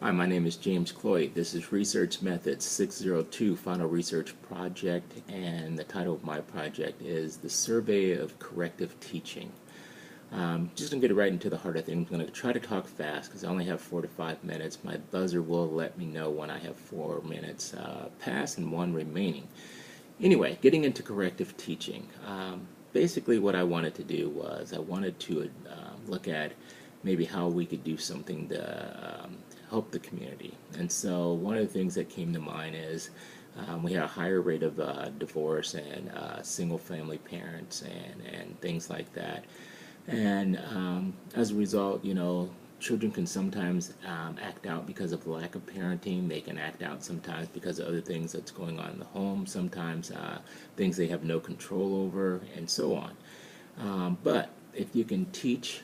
Hi, my name is James Cloyd. This is Research Methods 602 Final Research Project, and the title of my project is The Survey of Corrective Teaching. Just going to get right into the heart of things. I'm going to try to talk fast because I only have 4 to 5 minutes. My buzzer will let me know when I have 4 minutes passed and 1 remaining. Anyway, getting into corrective teaching. Basically what I wanted to do was I wanted to look at maybe how we could do something to help the community. And so one of the things that came to mind is we have a higher rate of divorce and single family parents and things like that. And as a result, children can sometimes act out because of lack of parenting. They can act out sometimes because of other things that's going on in the home, sometimes things they have no control over, and so on. But if you can teach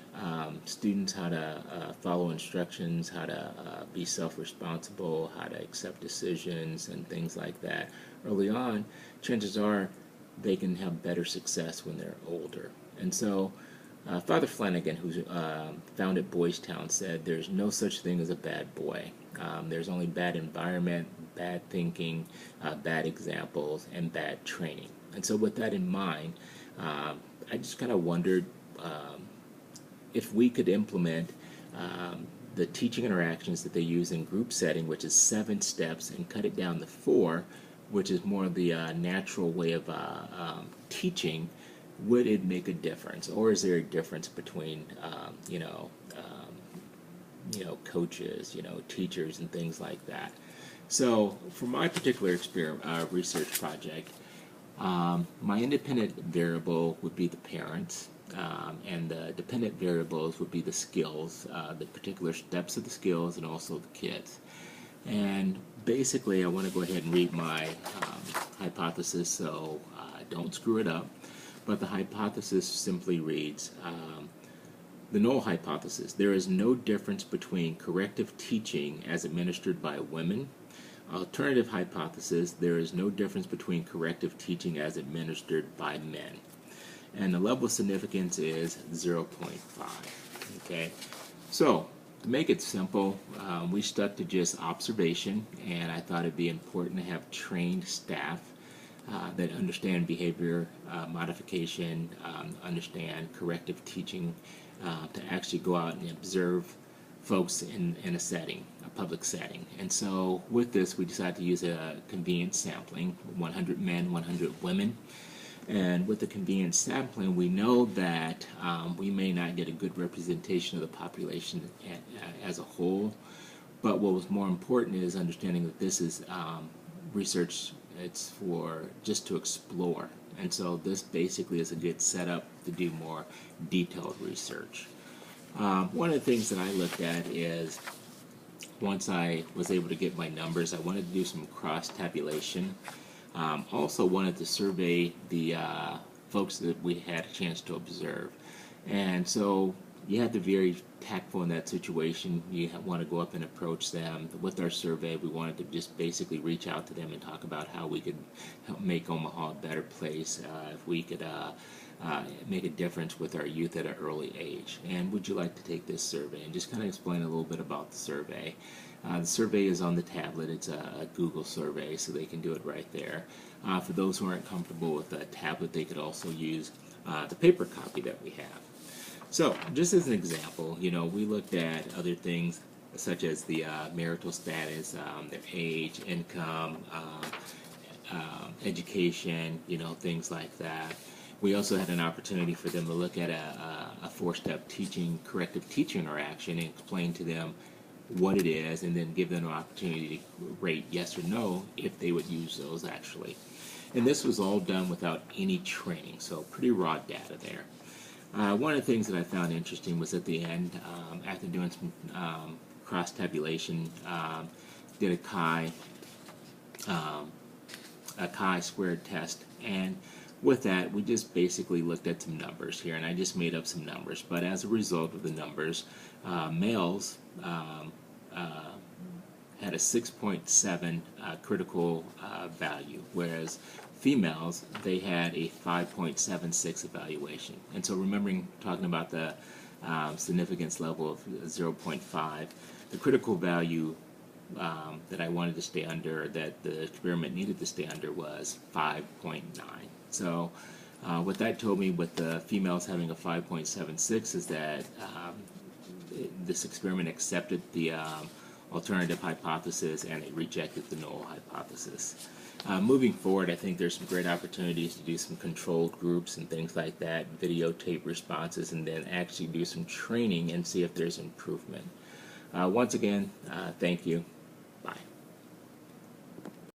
students how to follow instructions, how to be self-responsible, how to accept decisions and things like that early on, chances are they can have better success when they're older. And so Father Flanagan, who founded Boys Town, said there's no such thing as a bad boy. There's only bad environment, bad thinking, bad examples, and bad training. And so with that in mind, I just kind of wondered if we could implement the teaching interactions that they use in group setting, which is 7 steps, and cut it down to 4, which is more of the natural way of teaching. Would it make a difference, or is there a difference between coaches, teachers, and things like that? So for my particular research project, my independent variable would be the parents, and the dependent variables would be the skills, the particular steps of the skills, and also the kids. And basically, I want to go ahead and read my hypothesis so I don't screw it up. But the hypothesis simply reads, the null hypothesis: there is no difference between corrective teaching as administered by women. Alternative hypothesis: there is no difference between corrective teaching as administered by men. And the level of significance is 0.5. Okay, so to make it simple, we stuck to just observation, and I thought it'd be important to have trained staff that understand behavior modification, understand corrective teaching, to actually go out and observe folks in a setting, a public setting. And so with this, we decided to use a convenience sampling, 100 men, 100 women. And with the convenience sampling, we know that we may not get a good representation of the population as a whole, but what was more important is understanding that this is research. It's for just to explore, and so this basically is a good setup to do more detailed research. One of the things that I looked at is, once I was able to get my numbers, I wanted to do some cross tabulation. Also wanted to survey the folks that we had a chance to observe, and so you have to be very tactful in that situation. You want to go up and approach them. With our survey, we wanted to just basically reach out to them and talk about how we could help make Omaha a better place, if we could make a difference with our youth at an early age. And would you like to take this survey? And just kind of explain a little bit about the survey. The survey is on the tablet. It's a Google survey, so they can do it right there. For those who aren't comfortable with a tablet, they could also use the paper copy that we have. So, just as an example, we looked at other things such as the marital status, their age, income, education, things like that. We also had an opportunity for them to look at a 4-step corrective teaching interaction and explain to them what it is, and then give them an opportunity to rate yes or no if they would use those actually. And this was all done without any training, so pretty raw data there. One of the things that I found interesting was at the end, after doing some cross-tabulation, did a chi-squared test, and with that, we just basically looked at some numbers here, and I just made up some numbers. But as a result of the numbers, males had a 6.7 critical value, whereas females, they had a 5.76 evaluation. And so remembering talking about the significance level of 0.5, the critical value that I wanted to stay under, that the experiment needed to stay under, was 5.9. So what that told me with the females having a 5.76 is that this experiment accepted the alternative hypothesis and it rejected the null hypothesis. Moving forward, I think there's some great opportunities to do some controlled groups and things like that, videotape responses, and then actually do some training and see if there's improvement. Once again, thank you.